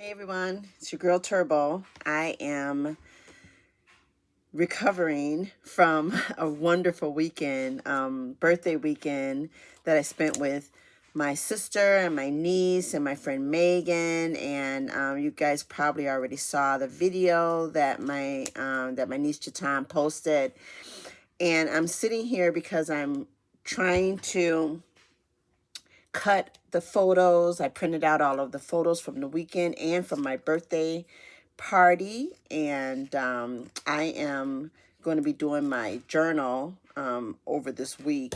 Hey everyone, it's your girl Turbo. I am recovering from a wonderful weekend, birthday weekend that I spent with my sister and my niece and my friend Megan. And you guys probably already saw the video that my niece Chatan posted. And I'm sitting here because I'm trying to cut the photos. I printed out all of the photos from the weekend and from my birthday party. And I am going to be doing my journal over this week.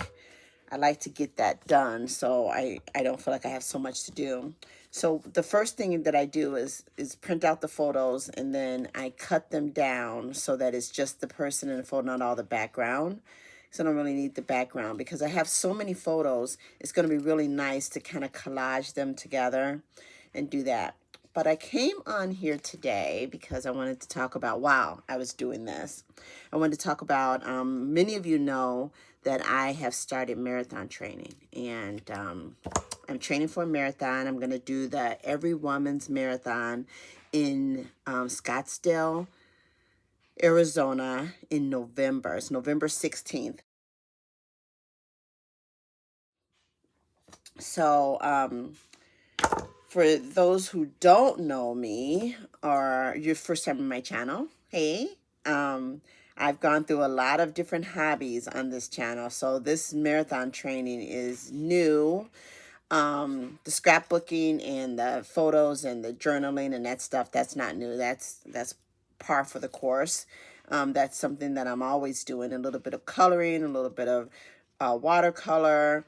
I like to get that done so I don't feel like I have so much to do. So the first thing that I do is print out the photos, and then I cut them down so that it's just the person in the photo, not all the background. So I don't really need the background because I have so many photos. It's going to be really nice to kind of collage them together and do that. But I came on here today because I wanted to talk about, wow, I was doing this. I wanted to talk about, many of you know that I have started marathon training, and I'm training for a marathon. I'm going to do the Every Woman's Marathon in Scottsdale, Arizona in November. It's November 16th. So, for those who don't know me or your first time on my channel, hey, I've gone through a lot of different hobbies on this channel. So this marathon training is new. The scrapbooking and the photos and the journaling and that stuff, that's not new. That's par for the course. That's something that I'm always doing. A little bit of coloring, a little bit of watercolor.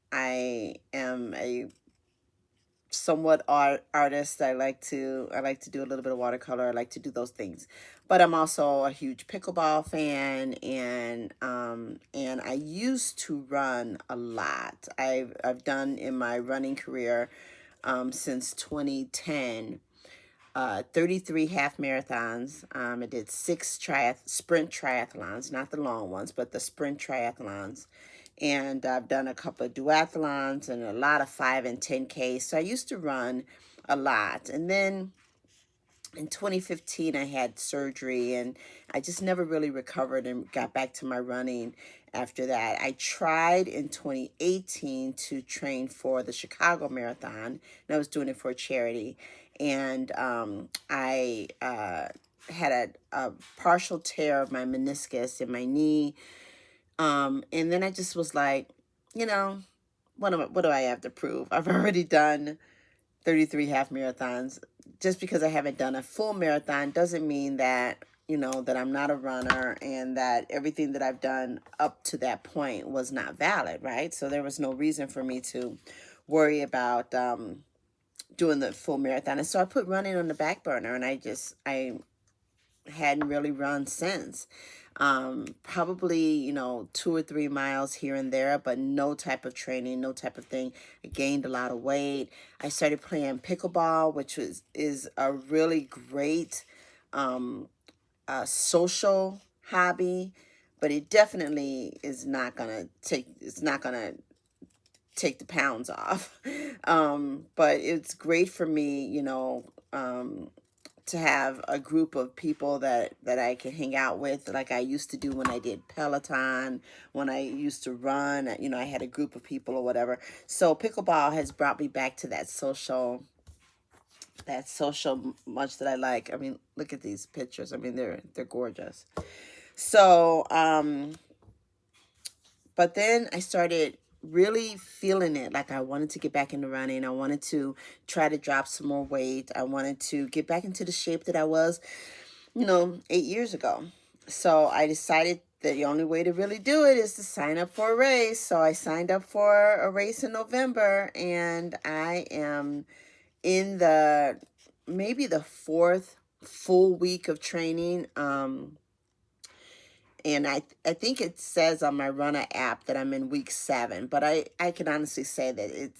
I am a somewhat artist. I like to do a little bit of watercolor. I like to do those things, but I'm also a huge pickleball fan, and I used to run a lot. I've done in my running career since 2010. 33 half marathons. I did 6 sprint triathlons, not the long ones, but the sprint triathlons. And I've done a couple of duathlons and a lot of 5 and 10K. So I used to run a lot. And then in 2015, I had surgery, and I just never really recovered and got back to my running after that. I tried in 2018 to train for the Chicago Marathon, and I was doing it for a charity. And I had a partial tear of my meniscus in my knee. And then I just was like, you know, what do I have to prove? I've already done 33 half marathons. Just because I haven't done a full marathon doesn't mean that, that I'm not a runner and that everything that I've done up to that point was not valid, right? So there was no reason for me to worry about doing the full marathon. And so I put running on the back burner, and I hadn't really run since. Probably, 2 or 3 miles here and there, but no type of training, no type of thing. I gained a lot of weight. I started playing pickleball, which is a really great social hobby, but it definitely is not gonna take the pounds off. But it's great for me, to have a group of people that I can hang out with, like I used to do when I did Peloton, when I used to run. I had a group of people or whatever. So pickleball has brought me back to that social much that I like. I mean, look at these pictures. I mean, they're gorgeous. So, but then I started really feeling it, like I wanted to get back into running. I wanted to try to drop some more weight. I wanted to get back into the shape that I was, 8 years ago. So I decided that the only way to really do it is to sign up for a race. So I signed up for a race in November, and I am in maybe the 4th full week of training. And I think it says on my runner app that I'm in week 7, but I can honestly say that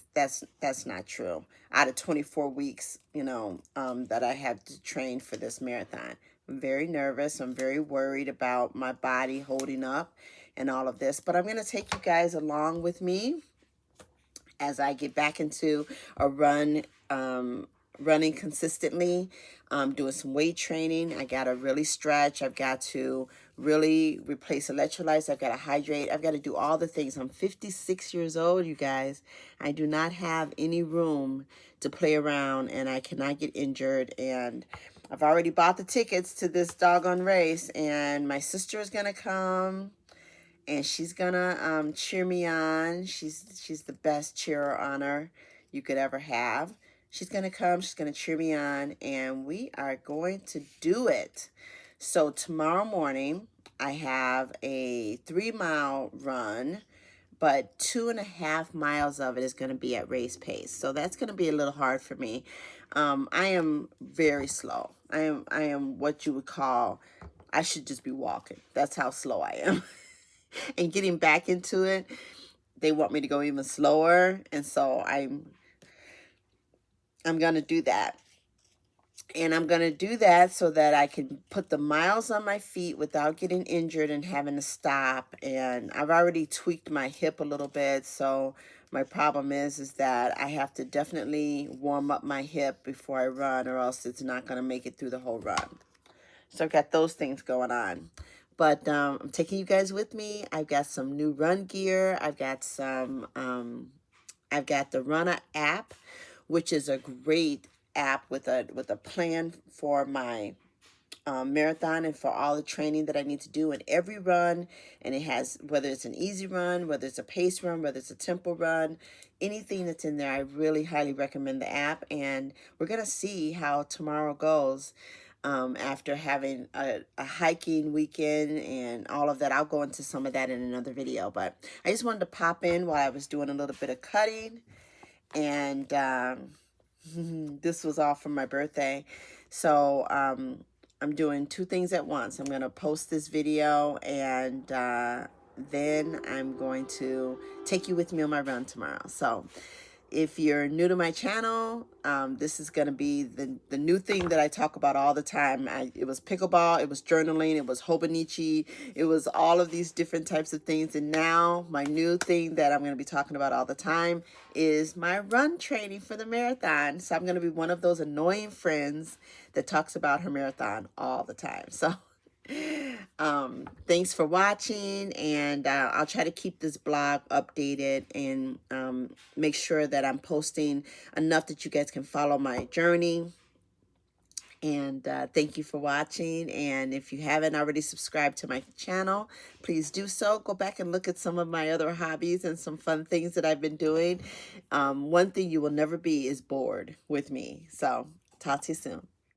that's not true. Out of 24 weeks, that I have to train for this marathon. I'm very nervous. I'm very worried about my body holding up and all of this, but I'm going to take you guys along with me as I get back into a run running consistently, doing some weight training. I got to really stretch. I've got to really replace electrolytes. I've got to hydrate. I've got to do all the things. I'm 56 years old, you guys. I do not have any room to play around, and I cannot get injured. And I've already bought the tickets to this doggone race, and my sister is going to come, and she's gonna cheer me on. She's the best cheerer honor you could ever have. She's gonna come, she's gonna cheer me on, and we are going to do it. So tomorrow morning I have a 3-mile run, but 2.5 miles of it is going to be at race pace. So that's going to be a little hard for me. I am very slow. I am what you would call, I should just be walking. That's how slow I am. And getting back into it, they want me to go even slower, and so I'm gonna do that. And I'm gonna do that so that I can put the miles on my feet without getting injured and having to stop. And I've already tweaked my hip a little bit, so my problem is that I have to definitely warm up my hip before I run, or else it's not gonna make it through the whole run. So I've got those things going on. But I'm taking you guys with me. I've got some new run gear. I've got the Runner app, which is a great app with a plan for my marathon and for all the training that I need to do in every run. And it has, whether it's an easy run, whether it's a pace run, whether it's a tempo run, anything that's in there, I really highly recommend the app. And we're going to see how tomorrow goes. After having a hiking weekend and all of that. I'll go into some of that in another video, but I just wanted to pop in while I was doing a little bit of cutting, and this was all from my birthday. So I'm doing 2 things at once. I'm going to post this video, and then I'm going to take you with me on my run tomorrow. So if you're new to my channel, this is going to be the new thing that I talk about all the time. It was pickleball, it was journaling, it was Hobonichi, it was all of these different types of things. And now my new thing that I'm going to be talking about all the time is my run training for the marathon. So I'm going to be one of those annoying friends that talks about her marathon all the time. So thanks for watching, and I'll try to keep this blog updated and make sure that I'm posting enough that you guys can follow my journey. And thank you for watching. And if you haven't already subscribed to my channel, please do so. Go back and look at some of my other hobbies and some fun things that I've been doing. One thing you will never be is bored with me. So talk to you soon.